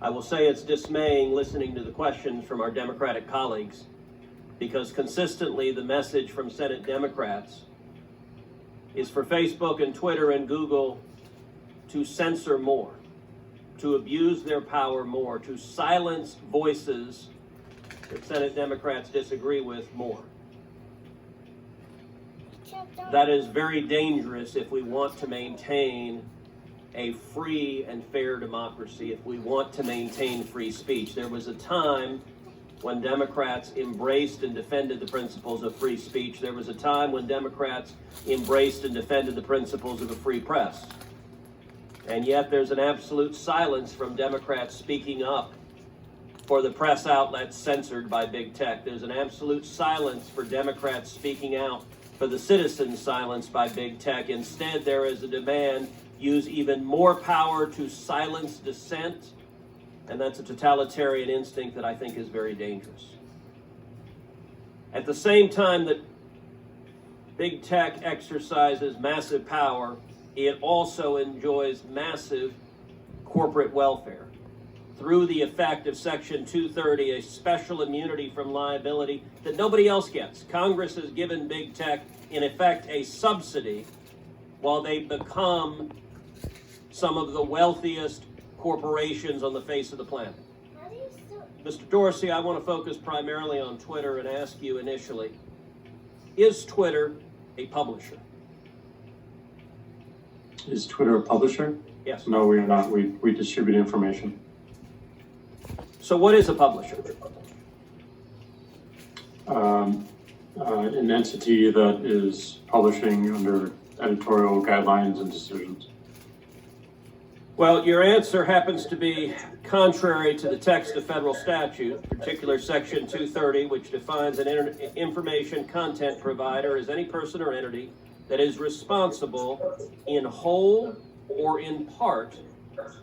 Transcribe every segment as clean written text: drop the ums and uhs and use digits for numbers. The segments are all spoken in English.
I will say it's dismaying listening to the questions from our Democratic colleagues, because consistently the message from Senate Democrats is for Facebook and Twitter and Google to censor more, to abuse their power more, to silence voices that Senate Democrats disagree with more. That is very dangerous if we want to maintain a free and fair democracy, if we want to maintain free speech. There was a time when Democrats embraced and defended the principles of free speech. There was a time when Democrats embraced and defended the principles of a free press. And yet there's an absolute silence from Democrats speaking up for the press outlets censored by big tech. There's an absolute silence for Democrats speaking out for the citizens silenced by big tech. Instead, there is a demand: use even more power to silence dissent. And that's a totalitarian instinct that I think is very dangerous. At the same time that big tech exercises massive power, it also enjoys massive corporate welfare through the effect of Section 230, a special immunity from liability that nobody else gets. Congress has given big tech, in effect, a subsidy while they become some of the wealthiest corporations on the face of the planet. Mr. Dorsey, I want to focus primarily on Twitter and ask you initially, is Twitter a publisher? Is Twitter a publisher? Yes. No, we are not. We distribute information. So what is a publisher? An entity that is publishing under editorial guidelines and decisions. Well, your answer happens to be contrary to the text of federal statute, particular Section 230, which defines an information content provider as any person or entity that is responsible in whole or in part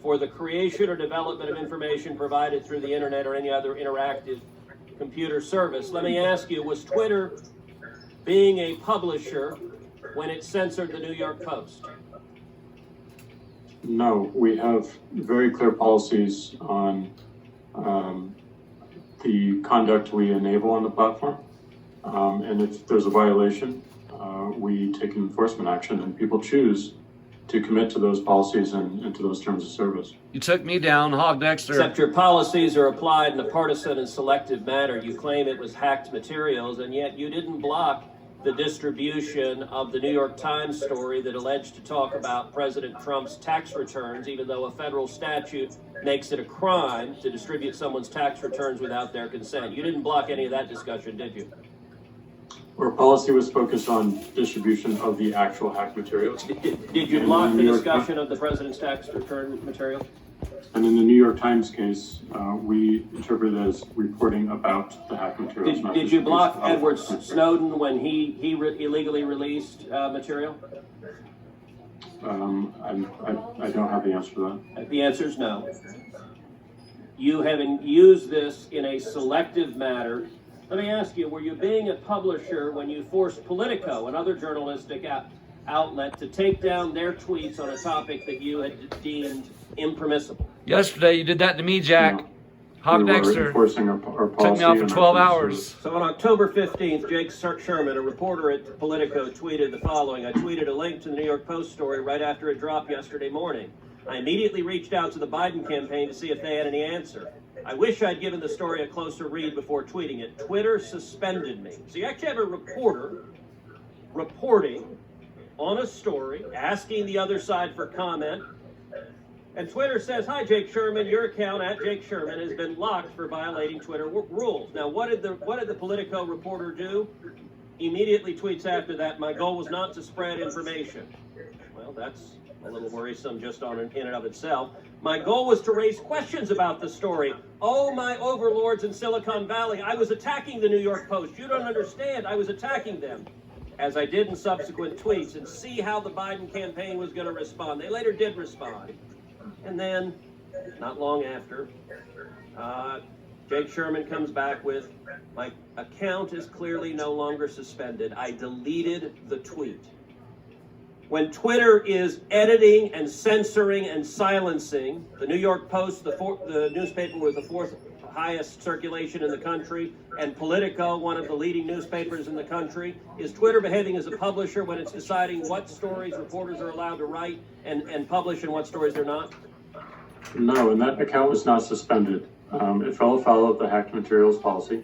for the creation or development of information provided through the internet or any other interactive computer service. Let me ask you, was Twitter being a publisher when it censored the New York Post? No, we have very clear policies on the conduct we enable on the platform. And if there's a violation, we take enforcement action, and people choose to commit to those policies and to those terms of service. You took me down, Hog Dexter. Except your policies are applied in a partisan and selective manner. You claim it was hacked materials, and yet you didn't block the distribution of the New York Times story that alleged to talk about President Trump's tax returns, even though a federal statute makes it a crime to distribute someone's tax returns without their consent. You didn't block any of that discussion, did you? Our policy was focused on distribution of the actual hacked materials. Did you block the discussion of the president's tax return material? And in the New York Times case, we interpret it as reporting about the hacked materials. Did you block Edward Snowden when he illegally released material? I don't have the answer to that. The answer is no. You haven't used this in a selective manner. Let me ask you, were you being a publisher when you forced Politico, another journalistic outlet, to take down their tweets on a topic that you had deemed impermissible? Yesterday you did that to me, Jack. No. Hog We were Dexter. enforcing our policy. Took me out for and 12 our hours. So on October 15th, Jake Sherman, a reporter at Politico, tweeted the following. I tweeted a link to the New York Post story right after it dropped yesterday morning. I immediately reached out to the Biden campaign to see if they had any answer. I wish I'd given the story a closer read before tweeting it. Twitter suspended me. So you actually have a reporter reporting on a story, asking the other side for comment, and Twitter says, "Hi, Jake Sherman, your account at Jake Sherman has been locked for violating Twitter rules." Now, what did the Politico reporter do? Immediately tweets after that, "My goal was not to spread information." Well, that's a little worrisome just in and of itself. "My goal was to raise questions about the story. Oh, my overlords in Silicon Valley, I was attacking the New York Post. You don't understand, I was attacking them." As I did in subsequent tweets, and see how the Biden campaign was going to respond. They later did respond. And then, not long after, Jake Sherman comes back with, "My account is clearly no longer suspended. I deleted the tweet." When Twitter is editing and censoring and silencing, the New York Post, the newspaper with the fourth highest circulation in the country, and Politico, one of the leading newspapers in the country, is Twitter behaving as a publisher when it's deciding what stories reporters are allowed to write and publish and what stories they're not? No, and that account was not suspended. It fell afoul of the hacked materials policy.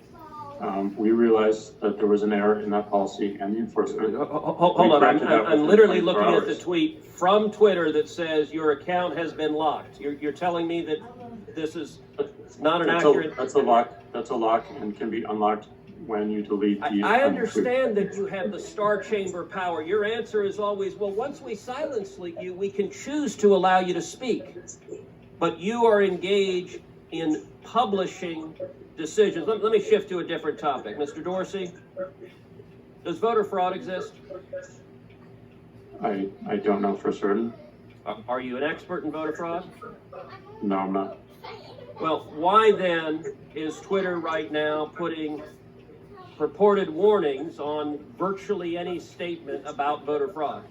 We realized that there was an error in that policy and the enforcement. Hold on, I'm literally looking at the tweet from Twitter that says your account has been locked. You're telling me that this is not an accurate... That's a lock and can be unlocked when you delete the... I understand that you have the star chamber power. Your answer is always, well, once we silence you, we can choose to allow you to speak. But you are engaged in publishing decisions. Let me shift to a different topic. Mr. Dorsey, does voter fraud exist? I don't know for certain. Are you an expert in voter fraud? No, I'm not. Well, why then is Twitter right now putting purported warnings on virtually any statement about voter fraud?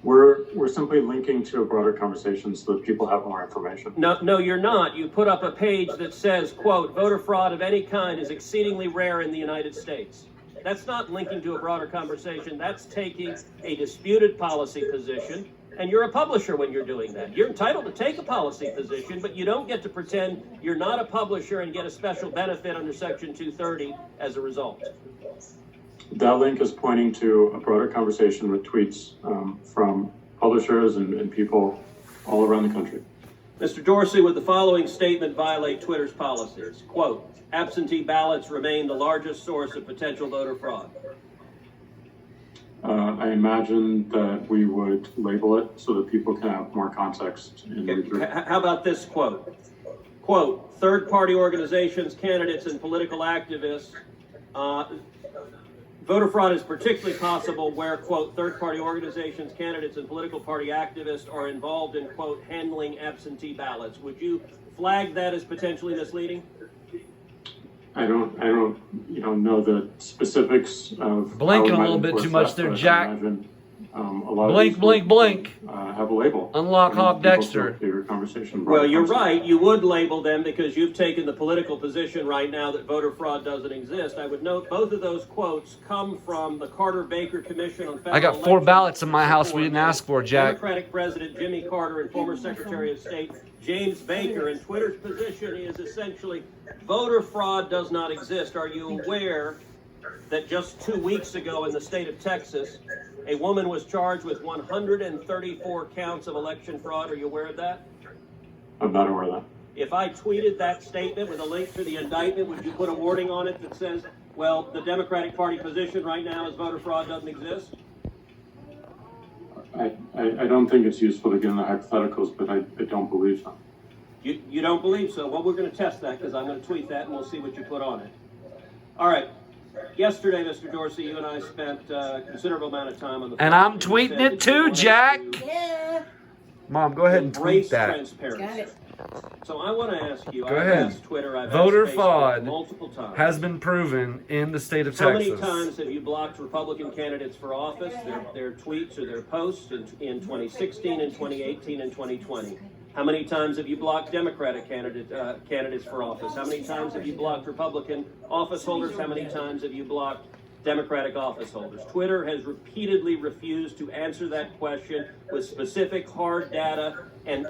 We're simply linking to a broader conversation so that people have more information. No, you're not. You put up a page that says, quote, voter fraud of any kind is exceedingly rare in the United States. That's not linking to a broader conversation. That's taking a disputed policy position, and you're a publisher when you're doing that. You're entitled to take a policy position, but you don't get to pretend you're not a publisher and get a special benefit under Section 230 as a result. That link is pointing to a broader conversation with tweets from publishers and people all around the country. Mr. Dorsey, would the following statement violate Twitter's policies? Quote, absentee ballots remain the largest source of potential voter fraud. I imagine that we would label it so that people can have more context. How about this quote? Quote, third-party organizations, candidates, and political activists voter fraud is particularly possible where, quote, third-party organizations, candidates, and political party activists are involved in, quote, handling absentee ballots. Would you flag that as potentially misleading? I don't, know the specifics of. Blinking a little bit too much there, Jack. Blink. Have a label. Unlock Hawk Dexter. Well, you're right. You would label them because you've taken the political position right now that voter fraud doesn't exist. I would note both of those quotes come from the Carter Baker Commission on Federal I got 4 Elections ballots in my house we didn't ask for, Jack. Democratic President Jimmy Carter and former Secretary of State James Baker. And Twitter's position is essentially voter fraud does not exist. Are you aware that just 2 weeks ago in the state of Texas, a woman was charged with 134 counts of election fraud? Are you aware of that? I'm not aware of that. If I tweeted that statement with a link to the indictment, would you put a wording on it that says, well, the Democratic Party position right now is voter fraud doesn't exist? I don't think it's useful to get into hypotheticals, but I don't believe so. You don't believe so? Well, we're going to test that because I'm going to tweet that and we'll see what you put on it. All right. Yesterday, Mr. Dorsey, you and I spent a considerable amount of time on the phone. And I'm tweeting it too, Jack. Yeah. Mom, go ahead and tweet that. Transparency. Got it. So I want to ask you, Go I've ahead. asked Twitter, I've Voter asked Facebook fraud multiple times. Has been proven in the state of How Texas. many times have you blocked Republican candidates for office, their tweets or their posts in 2016 and 2018 and 2020? How many times have you blocked Democratic candidates for office? How many times have you blocked Republican office holders? How many times have you blocked Democratic office holders? Twitter has repeatedly refused to answer that question with specific hard data and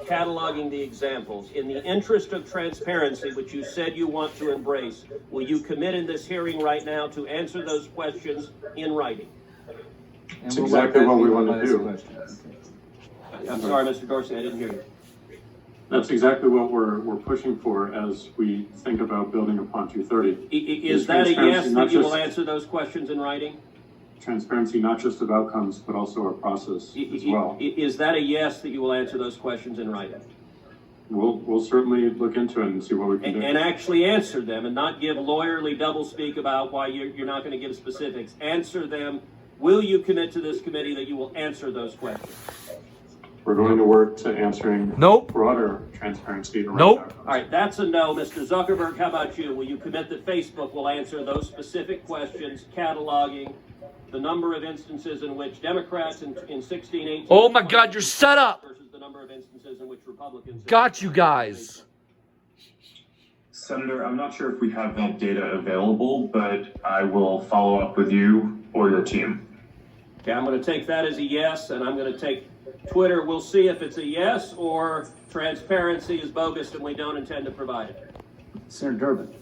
cataloging the examples. In the interest of transparency, which you said you want to embrace, will you commit in this hearing right now to answer those questions in writing? It's exactly what we want to do. I'm sorry, Mr. Dorsey, I didn't hear you. That's exactly what we're pushing for as we think about building upon 230. Is that a yes that you will answer those questions in writing? Transparency, not just of outcomes, but also our process as well. Is that a yes that you will answer those questions in writing? We'll certainly look into it and see what we can do. And actually answer them and not give lawyerly doublespeak about why you're not going to give specifics. Answer them. Will you commit to this committee that you will answer those questions? We're going to work to answering broader transparency around outcomes. All right, that's a no. Mr. Zuckerberg, how about you? Will you commit that Facebook will answer those specific questions, cataloging the number of instances in which Democrats in 16, 18... Oh my God, you're set up. ...versus the number of instances in which Republicans... Got you guys. Senator, I'm not sure if we have that data available, but I will follow up with you or your team. Okay, I'm going to take that as a yes, and I'm going to take Twitter. We'll see if it's a yes or transparency is bogus and we don't intend to provide it. Senator Durbin.